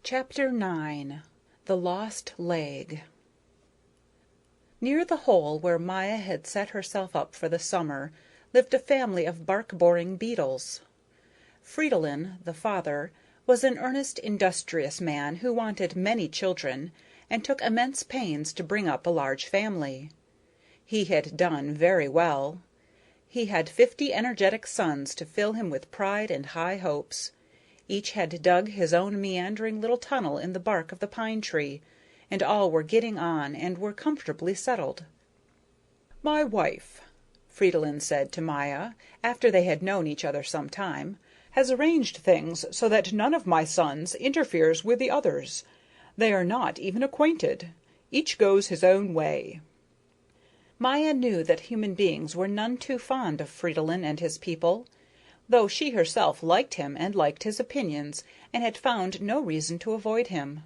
Chapter 9. The Lost Leg. Near the hole where Maya had set herself up for the summer lived a family of bark-boring beetles. Fridolin, the father, was an earnest, industrious man who wanted many children and took immense pains to bring up a large family. He had done very well. He had 50 energetic sons to fill him with pride and high hopes. Each had dug his own meandering little tunnel in the bark of the pine tree, and all were getting on and were comfortably settled. "My wife," Fridolin said to Maya, after they had known each other some time, "has arranged things so that none of my sons interferes with the others. They are not even acquainted. Each goes his own way." Maya knew that human beings were none too fond of Fridolin and his people, though she herself liked him and liked his opinions, and had found no reason to avoid him.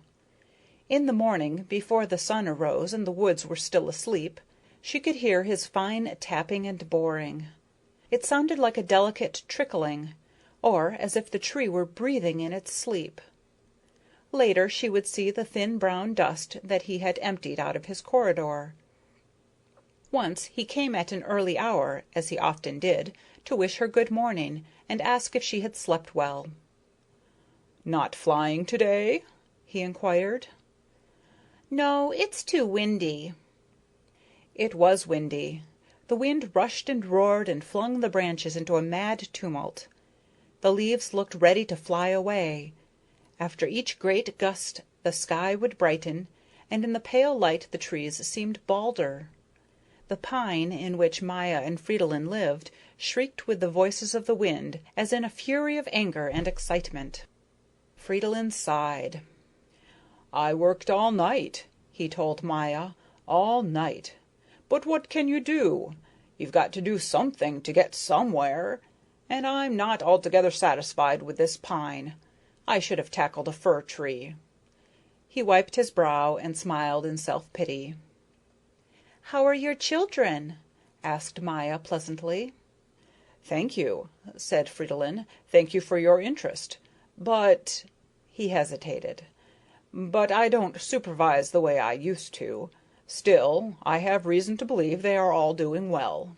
In the morning, before the sun arose and the woods were still asleep, she could hear his fine tapping and boring. It sounded like a delicate trickling, or as if the tree were breathing in its sleep. Later she would see the thin brown dust that he had emptied out of his corridor. Once he came at an early hour, as he often did, to wish her good morning and ask if she had slept well. "Not flying today?" he inquired. "No, it's too windy." It was windy. The wind rushed and roared and flung the branches into a mad tumult. The leaves looked ready to fly away. After each great gust the sky would brighten, and in the pale light the trees seemed balder. The pine in which Maya and Fridolin lived shrieked with the voices of the wind, as in a fury of anger and excitement. Fridolin sighed. "I worked all night," he told Maya, "all night. But what can you do? You've got to do something to get somewhere, and I'm not altogether satisfied with this pine. I should have tackled a fir tree." He wiped his brow and smiled in self-pity. "How are your children?" asked Maya pleasantly. "Thank you," said Fridolin. "Thank you for your interest. But," he hesitated, "but I don't supervise the way I used to. Still, I have reason to believe they are all doing well."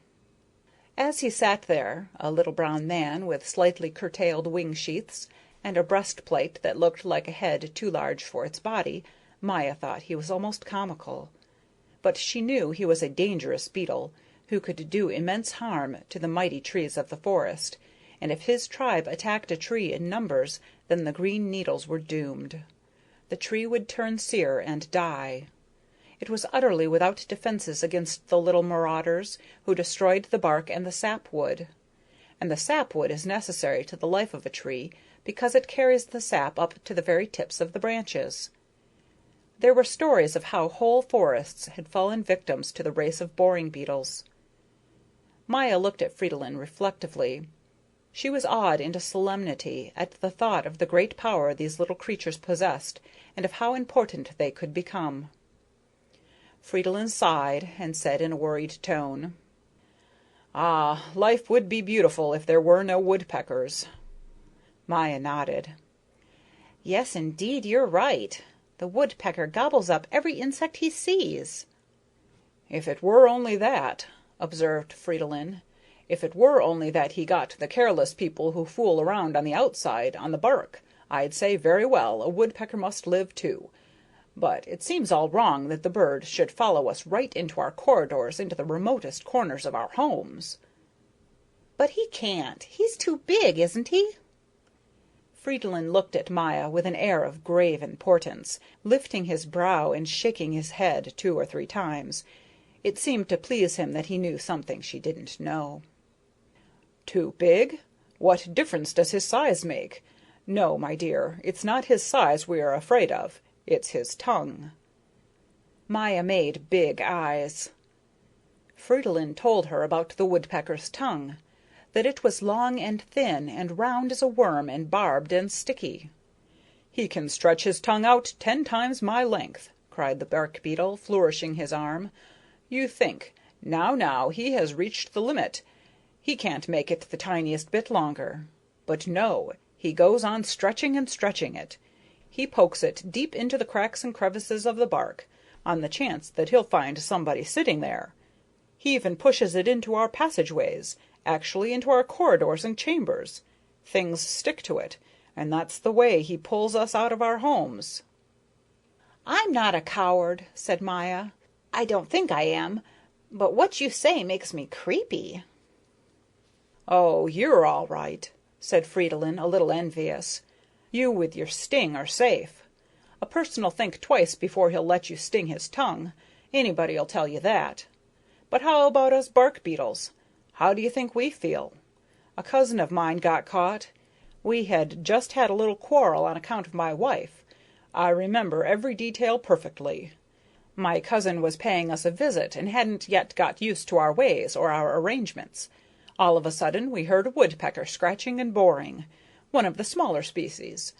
As he sat there, a little brown man with slightly curtailed wing sheaths and a breastplate that looked like a head too large for its body, Maya thought he was almost comical. But she knew he was a dangerous beetle, who could do immense harm to the mighty trees of the forest, and if his tribe attacked a tree in numbers, then the green needles were doomed. The tree would turn sere and die. It was utterly without defenses against the little marauders who destroyed the bark and the sapwood. And the sapwood is necessary to the life of a tree because it carries the sap up to the very tips of the branches. There were stories of how whole forests had fallen victims to the race of boring beetles. Maya looked at Fridolin reflectively. She was awed into solemnity at the thought of the great power these little creatures possessed, and of how important they could become. Fridolin sighed and said in a worried tone, "Ah, life would be beautiful if there were no woodpeckers." Maya nodded. "Yes, indeed, you're right. The woodpecker gobbles up every insect he sees." "If it were only that," observed Fridolin, "if it were only that he got the careless people who fool around on the outside, on the bark, I'd say very well, a woodpecker must live too. But it seems all wrong that the bird should follow us right into our corridors, into the remotest corners of our homes." "But he can't. He's too big, isn't he?" Fridolin looked at Maya with an air of grave importance, lifting his brow and shaking his head 2 or 3 times. It seemed to please him that he knew something she didn't know. "Too big? What difference does his size make? No, my dear, it's not his size we are afraid of. It's his tongue." Maya made big eyes. Fridolin told her about the woodpecker's tongue, that it was long and thin and round as a worm and barbed and sticky. "He can stretch his tongue out 10 times my length," cried the bark beetle, flourishing his arm. "You think, now, he has reached the limit. He can't make it the tiniest bit longer. But no, he goes on stretching and stretching it. He pokes it deep into the cracks and crevices of the bark, on the chance that he'll find somebody sitting there. He even pushes it into our passageways, actually into our corridors and chambers. Things stick to it, and that's the way he pulls us out of our homes." "I'm not a coward," said Maya. "I don't think I am, but what you say makes me creepy." "Oh, you're all right," said Fridolin, a little envious. "You with your sting are safe. A person'll think twice before he'll let you sting his tongue. Anybody'll tell you that. But how about us bark beetles? How do you think we feel? A cousin of mine got caught. We had just had a little quarrel on account of my wife. I remember every detail perfectly. My cousin was paying us a visit and hadn't yet got used to our ways or our arrangements. All of a sudden we heard a woodpecker scratching and boring, one of the smaller species.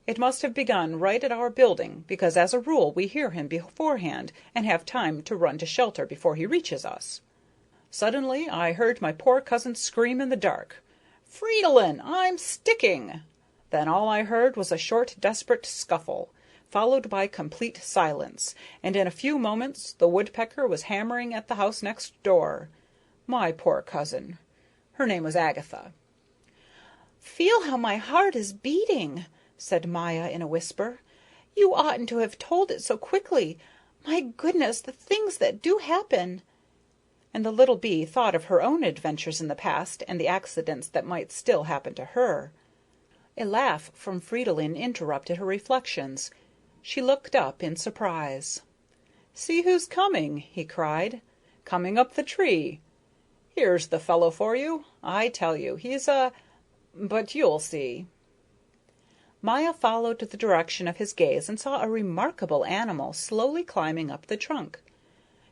It must have begun right at our building, because as a rule we hear him beforehand and have time to run to shelter before he reaches us. Suddenly I heard my poor cousin scream in the dark, 'Fridolin, I'm sticking!' Then all I heard was a short, desperate scuffle, followed by complete silence, and in a few moments the woodpecker was hammering at the house next door. My poor cousin. Her name was Agatha." "Feel how my heart is beating," said Maya in a whisper. "You oughtn't to have told it so quickly. My goodness, the things that do happen!" And the little bee thought of her own adventures in the past and the accidents that might still happen to her. A laugh from Fridolin interrupted her reflections. She looked up in surprise. "See who's coming!" he cried. "Coming up the tree. Here's the fellow for you. I tell you, he's but you'll see." Maya followed the direction of his gaze and saw a remarkable animal slowly climbing up the trunk.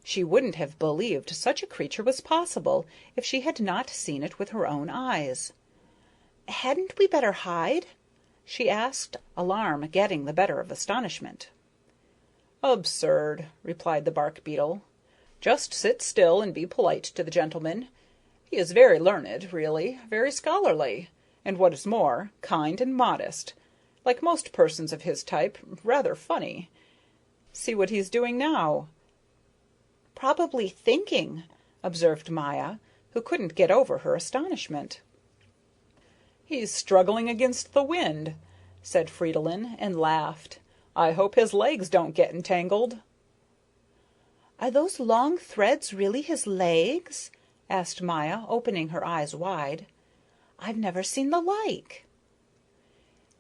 She wouldn't have believed such a creature was possible if she had not seen it with her own eyes. "Hadn't we better hide?" she asked, alarm getting the better of astonishment. "Absurd," replied the bark beetle. "Just sit still and be polite to the gentleman. He is very learned, really, very scholarly, and what is more, kind and modest. Like most persons of his type, rather funny. See what he's doing now." "Probably thinking," observed Maya, who couldn't get over her astonishment. "He's struggling against the wind," said Fridolin, and laughed. "I hope his legs don't get entangled." "Are those long threads really his legs?" asked Maya, opening her eyes wide. "I've never seen the like."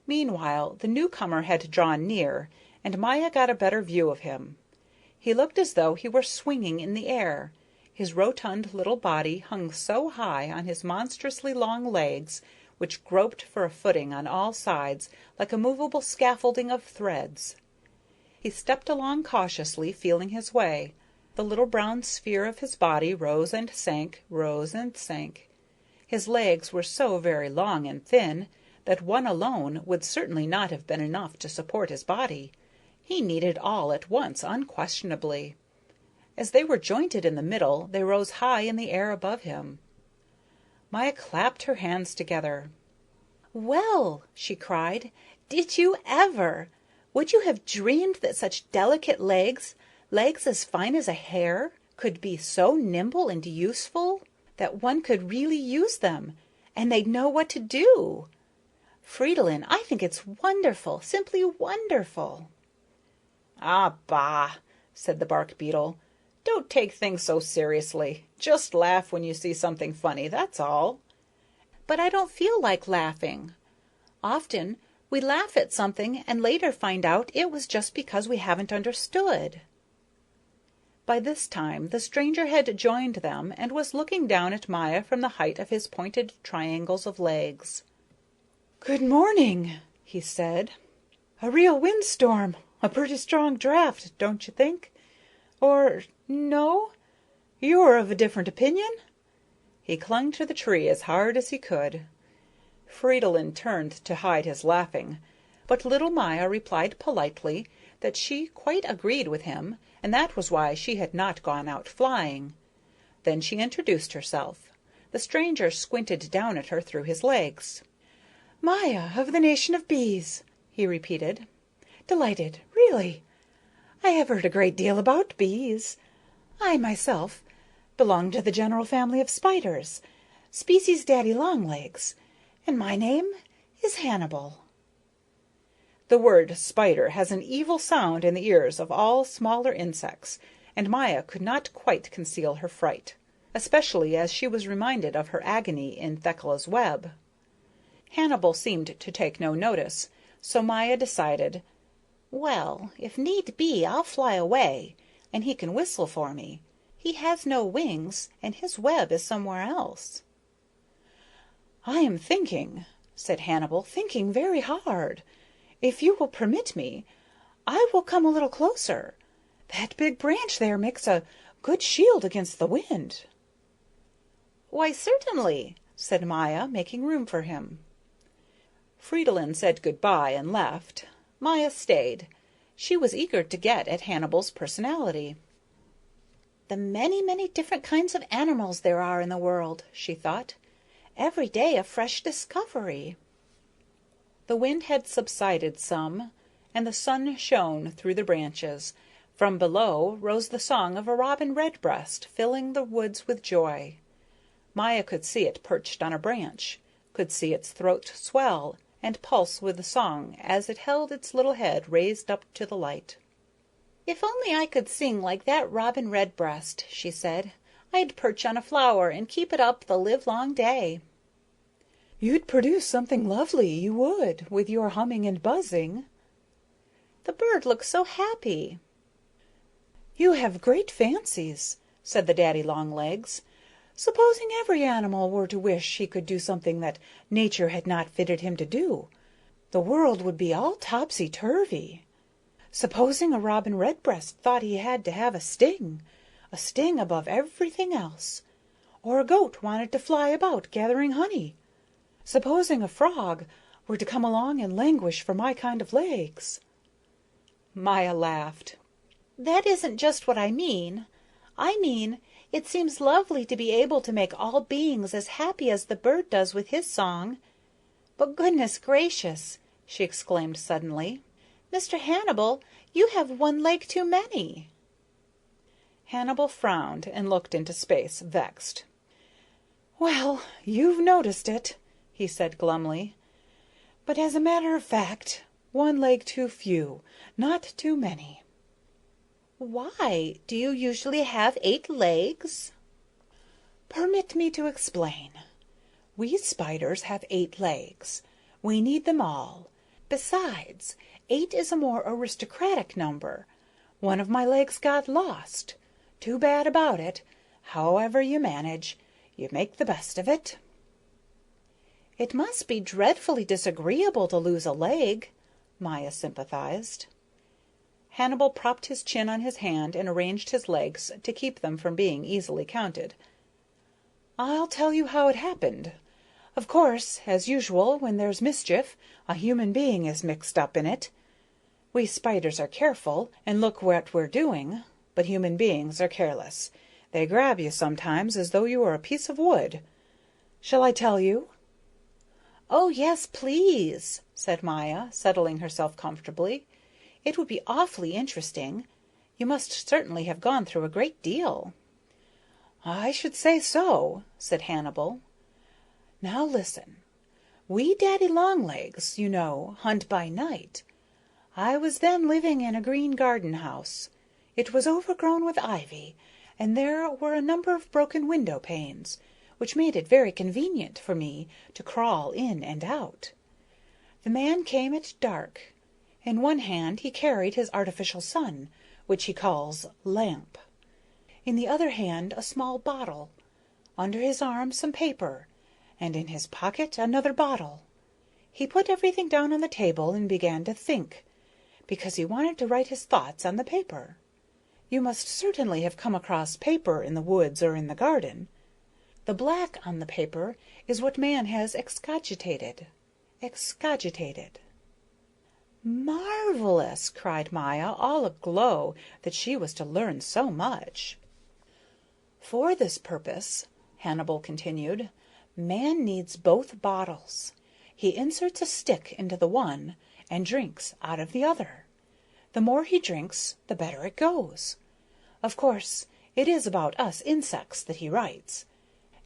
Meanwhile, the newcomer had drawn near, and Maya got a better view of him. He looked as though he were swinging in the air. His rotund little body hung so high on his monstrously long legs, which groped for a footing on all sides like a movable scaffolding of threads. He stepped along cautiously, feeling his way. The little brown sphere of his body rose and sank, rose and sank. His legs were so very long and thin that one alone would certainly not have been enough to support his body. He needed all at once, unquestionably. As they were jointed in the middle, they rose high in the air above him. Maya clapped her hands together. "Well," she cried, "did you ever? Would you have dreamed that such delicate legs, legs as fine as a hair, could be so nimble and useful, that one could really use them, and they'd know what to do? Fridolin, I think it's wonderful, simply wonderful." "Ah, bah!" said the bark beetle. "Don't take things so seriously. Just laugh when you see something funny, that's all." "But I don't feel like laughing. Often we laugh at something and later find out it was just because we haven't understood." By this time the stranger had joined them and was looking down at Maya from the height of his pointed triangles of legs. "Good morning," he said. "A real windstorm, a pretty strong draught, don't you think? Or no? You're of a different opinion?" He clung to the tree as hard as he could. Fridolin turned to hide his laughing, but little Maya replied politely that she quite agreed with him, and that was why she had not gone out flying. Then she introduced herself. The stranger squinted down at her through his legs. "Maya of the nation of bees," he repeated. Delighted, really. I have heard a great deal about bees. I myself belong to the general family of spiders, species daddy longlegs, and my name is Hannibal. The word spider has an evil sound in the ears of all smaller insects, and Maya could not quite conceal her fright, especially as she was reminded of her agony in Thekla's web. Hannibal seemed to take no notice, so Maya decided, "Well, if need be, I'll fly away, and he can whistle for me. He has no wings, and his web is somewhere else." "I am thinking," said Hannibal, "thinking very hard. If you will permit me, I will come a little closer. That big branch there makes a good shield against the wind." "Why, certainly," said Maya, making room for him. Fridolin said good-bye and left. Maya stayed. She was eager to get at Hannibal's personality. "The many, many different kinds of animals there are in the world," she thought. "Every day a fresh discovery." The wind had subsided some, and the sun shone through the branches. From below rose the song of a robin redbreast, filling the woods with joy. Maya could see it perched on a branch, could see its throat swell and pulse with the song as it held its little head raised up to the light. "If only I could sing like that robin redbreast," she said, "I'd perch on a flower and keep it up the livelong day." "You'd produce something lovely, you would, with your humming and buzzing." "The bird looks so happy." "You have great fancies," said the daddy longlegs. "Supposing every animal were to wish he could do something that nature had not fitted him to do, the world would be all topsy-turvy. Supposing a robin redbreast thought he had to have a sting above everything else, or a goat wanted to fly about gathering honey. Supposing a frog were to come along and languish for my kind of legs." Maya laughed. "That isn't just what I mean. I mean, it seems lovely to be able to make all beings as happy as the bird does with his song. But goodness gracious!" she exclaimed suddenly. "Mr. Hannibal, you have one leg too many." Hannibal frowned and looked into space, vexed. "Well, you've noticed it," he said glumly. "But as a matter of fact, one leg too few, not too many." "Why, do you usually have 8 legs?" "Permit me to explain. We spiders have 8 legs. We need them all. Besides, 8 is a more aristocratic number. One of my legs got lost. Too bad about it. However you manage, you make the best of it." "It must be dreadfully disagreeable to lose a leg," Maya sympathized. Hannibal propped his chin on his hand and arranged his legs to keep them from being easily counted. "I'll tell you how it happened. Of course, as usual, when there's mischief, a human being is mixed up in it. We spiders are careful, and look what we're doing, but human beings are careless. They grab you sometimes as though you were a piece of wood. Shall I tell you?" "Oh, yes, please," said Maya, settling herself comfortably. "It would be awfully interesting. You must certainly have gone through a great deal." "I should say so," said Hannibal. "Now listen. We daddy longlegs, you know, hunt by night. I was then living in a green garden house. It was overgrown with ivy, and there were a number of broken window panes, which made it very convenient for me to crawl in and out. The man came at dark. In one hand he carried his artificial sun, which he calls lamp. In the other hand a small bottle. Under his arm some paper, and in his pocket another bottle. He put everything down on the table and began to think, because he wanted to write his thoughts on the paper. You must certainly have come across paper in the woods or in the garden. The black on the paper is what man has excogitated. Excogitated." "Marvelous!" cried Maya, all aglow that she was to learn so much. "For this purpose," Hannibal continued, "man needs both bottles. He inserts a stick into the one and drinks out of the other. The more he drinks, the better it goes. Of course, it is about us insects that he writes.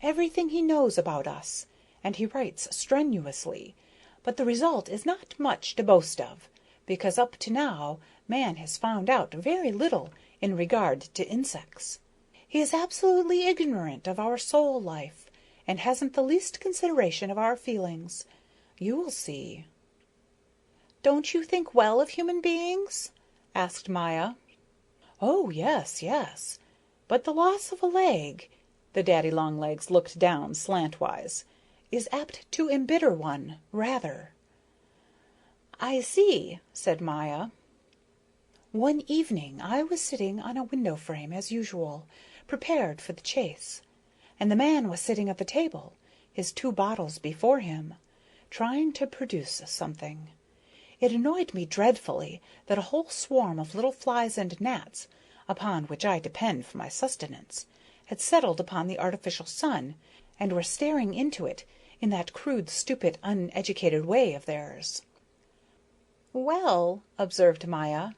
Everything he knows about us, and he writes strenuously, but the result is not much to boast of, because up to now man has found out very little in regard to insects. He is absolutely ignorant of our soul life, and hasn't the least consideration of our feelings. You will see." "Don't you think well of human beings?" asked Maya. "Oh, yes, yes. But the loss of a leg," the daddy-long-legs looked down slantwise, "is apt to embitter one, rather." "I see," said Maya. "One evening I was sitting on a window frame as usual, prepared for the chase, and the man was sitting at the table, his 2 bottles before him, trying to produce something. It annoyed me dreadfully that a whole swarm of little flies and gnats, upon which I depend for my sustenance, had settled upon the artificial sun, and were staring into it in that crude, stupid, uneducated way of theirs." "Well," observed Maya,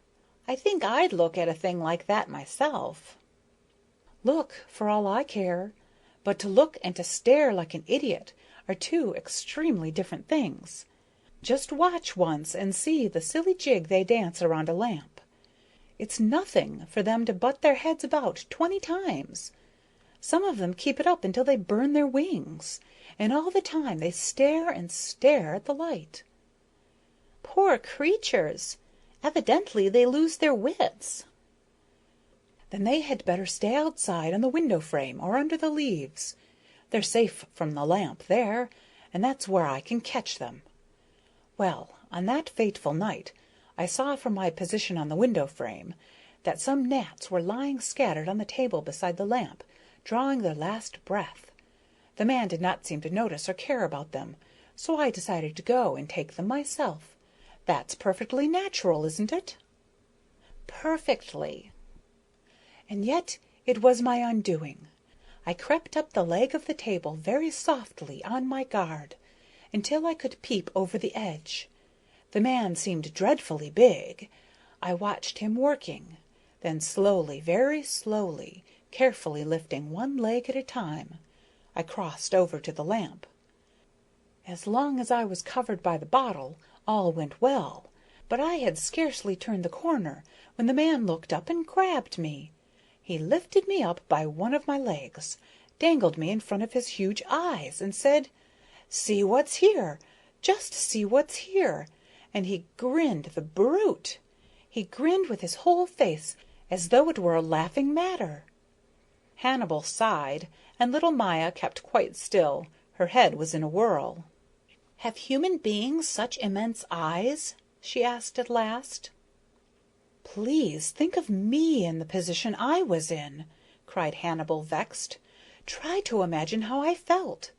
"I think I'd look at a thing like that myself." "Look, for all I care. But to look and to stare like an idiot are 2 extremely different things. Just watch once and see the silly jig they dance around a lamp. It's nothing for them to butt their heads about 20 times. Some of them keep it up until they burn their wings, and all the time they stare and stare at the light." "Poor creatures! Evidently they lose their wits." "Then they had better stay outside on the window frame or under the leaves. They're safe from the lamp there, and that's where I can catch them. Well, on that fateful night I saw from my position on the window frame that some gnats were lying scattered on the table beside the lamp, drawing their last breath. The man did not seem to notice or care about them, so I decided to go and take them myself. That's perfectly natural, isn't it?" "Perfectly." "And yet it was my undoing. I crept up the leg of the table very softly on my guard, until I could peep over the edge. The man seemed dreadfully big. I watched him working, then slowly, very slowly, carefully lifting one leg at a time, I crossed over to the lamp. As long as I was covered by the bottle, all went well, but I had scarcely turned the corner when the man looked up and grabbed me. He lifted me up by one of my legs, dangled me in front of his huge eyes, and said, 'See what's here, just see what's here,' and he grinned, the brute! He grinned with his whole face, as though it were a laughing matter." Hannibal sighed, and little Maya kept quite still. Her head was in a whirl. "Have human beings such immense eyes?" she asked at last. "Please think of me in the position I was in," cried Hannibal, vexed. "Try to imagine how I felt.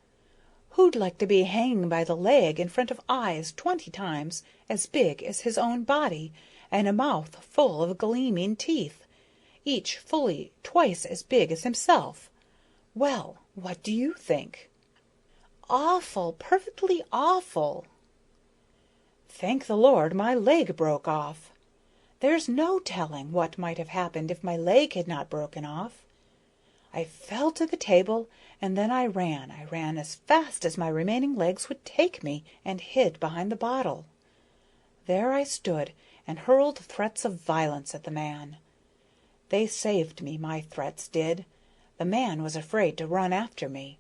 Who'd like to be hanging by the leg in front of eyes 20 times as big as his own body, and a mouth full of gleaming teeth, each fully twice as big as himself? Well, what do you think?" "Awful, perfectly awful." "Thank the Lord my leg broke off. There's no telling what might have happened if my leg had not broken off. I fell to the table, and then I ran as fast as my remaining legs would take me, and hid behind the bottle. There I stood and hurled threats of violence at the man. They saved me, my threats did. The man was afraid to run after me.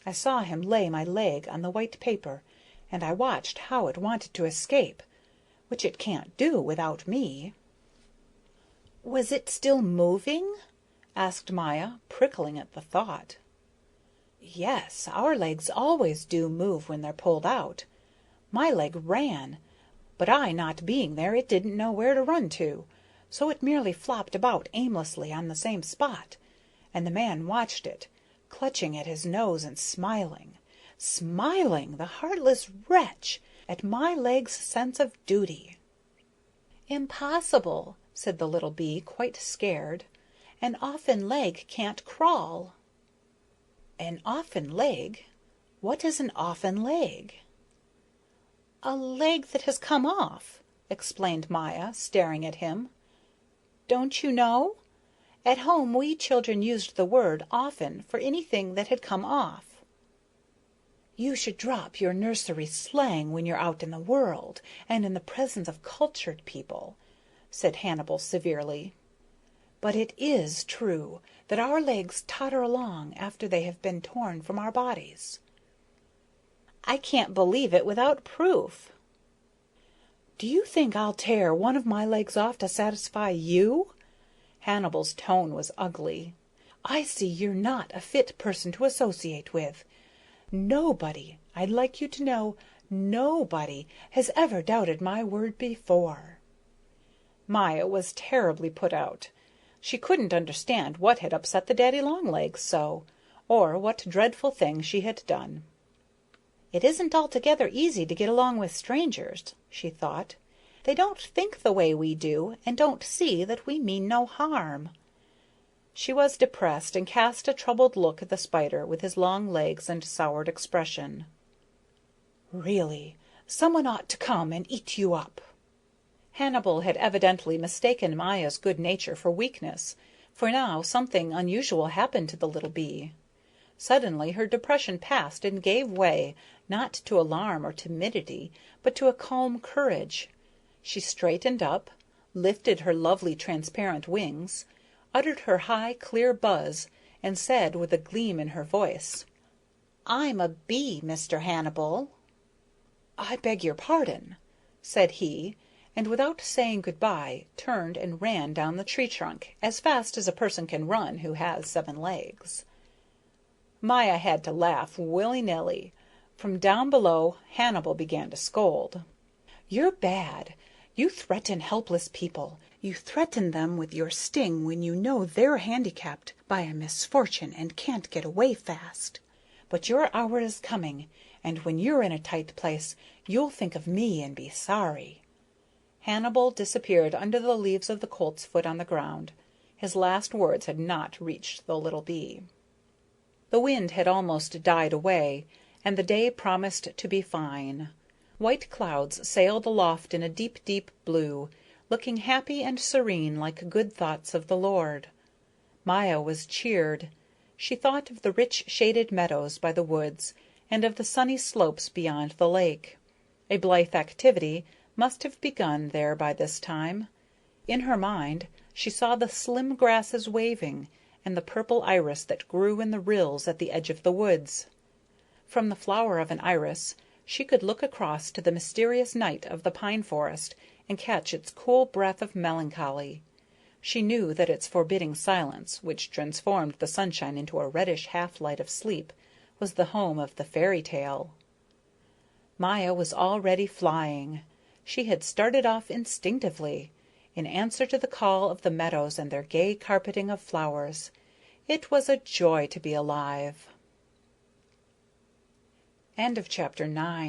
I saw him lay my leg on the white paper, and I watched how it wanted to escape, which it can't do without me." "Was it still moving?" asked Maya, prickling at the thought. "Yes, our legs always do move when they're pulled out. My leg ran, but I not being there, it didn't know where to run to, so it merely flopped about aimlessly on the same spot, and the man watched it, clutching at his nose and smiling, the heartless wretch, at my leg's sense of duty." "Impossible," said the little bee, quite scared. "An offen leg can't crawl." "An offen leg? What is an offen leg?" "A leg that has come off. explained Maya, staring at him. "Don't you know? At home we children used the word often for anything that had come off." "You should drop your nursery slang when you're out in the world and in the presence of cultured people," said Hannibal severely. "But it is true that our legs totter along after they have been torn from our bodies." "I can't believe it without proof." "Do you think I'll tear one of my legs off to satisfy you?" Hannibal's tone was ugly. "I see you're not a fit person to associate with. Nobody, I'd like you to know, nobody has ever doubted my word before." Maya was terribly put out. She couldn't understand what had upset the daddy long legs so, or what dreadful thing she had done. "It isn't altogether easy to get along with strangers," she thought. "They don't think the way we do, and don't see that we mean no harm." She was depressed, and cast a troubled look at the spider with his long legs and soured expression. "Really, someone ought to come and eat you up." Hannibal had evidently mistaken Maya's good nature for weakness, for now something unusual happened to the little bee. Suddenly her depression passed and gave way, not to alarm or timidity, but to a calm courage. She straightened up, lifted her lovely transparent wings, uttered her high, clear buzz, and said with a gleam in her voice, "I'm a bee, Mr. Hannibal." "I beg your pardon," said he, and without saying good-by, turned and ran down the tree trunk as fast as a person can run who has 7 legs. Maya had to laugh willy-nilly. From down below Hannibal began to scold. "You're bad. You threaten helpless people. You threaten them with your sting when you know they're handicapped by a misfortune and can't get away fast. But your hour is coming, and when you're in a tight place, you'll think of me and be sorry." Hannibal disappeared under the leaves of the coltsfoot on the ground. His last words had not reached the little bee. The wind had almost died away, and the day promised to be fine. White clouds sailed aloft in a deep, deep blue, looking happy and serene like good thoughts of the Lord. Maya was cheered. She thought of the rich shaded meadows by the woods, and of the sunny slopes beyond the lake. A blithe activity must have begun there by this time. In her mind she saw the slim grasses waving, and the purple iris that grew in the rills at the edge of the woods. From the flower of an iris she could look across to the mysterious night of the pine forest and catch its cool breath of melancholy. She knew that its forbidding silence, which transformed the sunshine into a reddish half-light of sleep, was the home of the fairy tale. Maya was already flying. She had started off instinctively, in answer to the call of the meadows and their gay carpeting of flowers. It was a joy to be alive. End of chapter 9.